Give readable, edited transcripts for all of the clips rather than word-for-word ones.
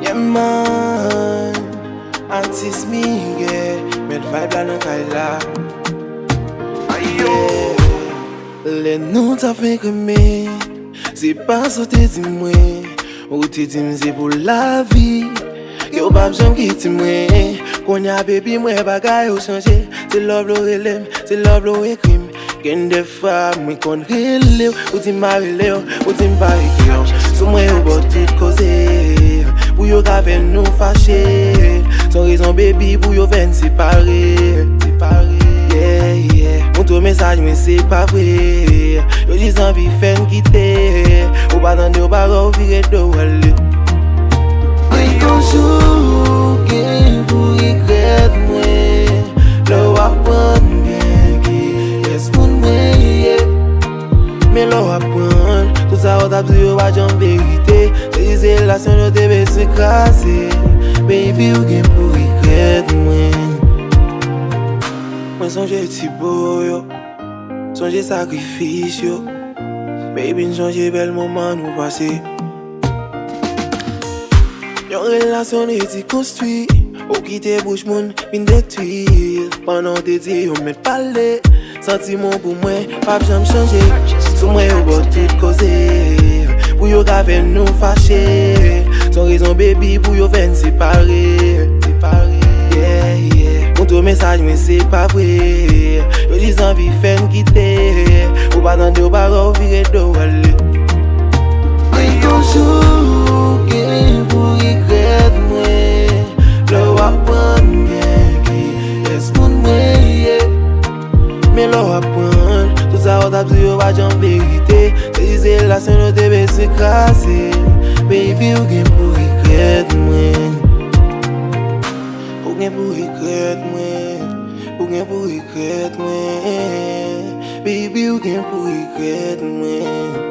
Yeah man, Artiste Miguer, met vibe la nan kay la. Le nou ta fe keme, se pa so te di mwen, ou te di mze pou la vi. Yo bab jom kiti mwen, konya baby mwen bagay ou chanje. Se love lo relem, se love lo ekrim. Gen de fa mwen kon rele, ou ti ma rele, ou ti mpa rele. Sou mwen ou bot tout koze, pou yo ka ven nou fache. Son rezon baby pou yo ven separe. Yeah, yeah. Moun tou mensaj men se pa vre. Yo dizan vi fen kite, ou ba dande ou ba rou vire do wale. Yon jou gen pou regrèt mwen, lò apon bien ki yes moun mwen ye. Men lò apon, tout sa wot ap zi yo wajan verite. Se dize relasyon yo te bese krasi, baby ou gen pou regrèt mwen. Mwen sonje ti boyo, sonje sakrifis yo. Baby sonje bel moman nou pase. Yon relasyon eti konstwi, ou ki te bouche moun bin detwil. Panan te di yon met pale, sentimon pou mwen pap jam chanje. Sou mwen yo bot tout koze, pou yo ka ven nou fache. Son rezon baby pou yo ven separe. Yeah, yeah. Moun tou mensaj men se pa vre. Yo dizan vi fen kite, ou ba dande ou ba rou vire do wale. Yon jou gen pou regrèt mwen, lò apon bien ki yes moun mwen ye. Men lò apon, tout sa wot ap zi yo wajan verite. Se dize relasyon yo te bese krasi, baby ou gen pou regrèt mwen. Ou gen pou regrèt mwen, ou gen pou regrèt mwen. Baby ou gen pou regrèt mwen.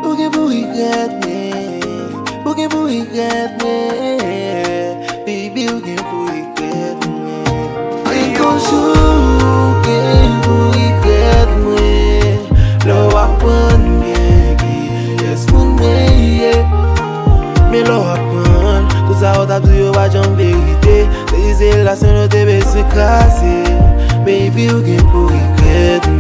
Ou gen pou regrèt mwen, ou gen pou regrèt mwen. Baby ou gen pou regrèt mwen. Yon jou gen pou regrèt mwen, lò apon bien ki yes moun mwen ye. Men lò apon, tout sa wot ap zi yo wajan verite. Se dize relasyon yo te bese krasi, baby ou gen pou regrèt mwen.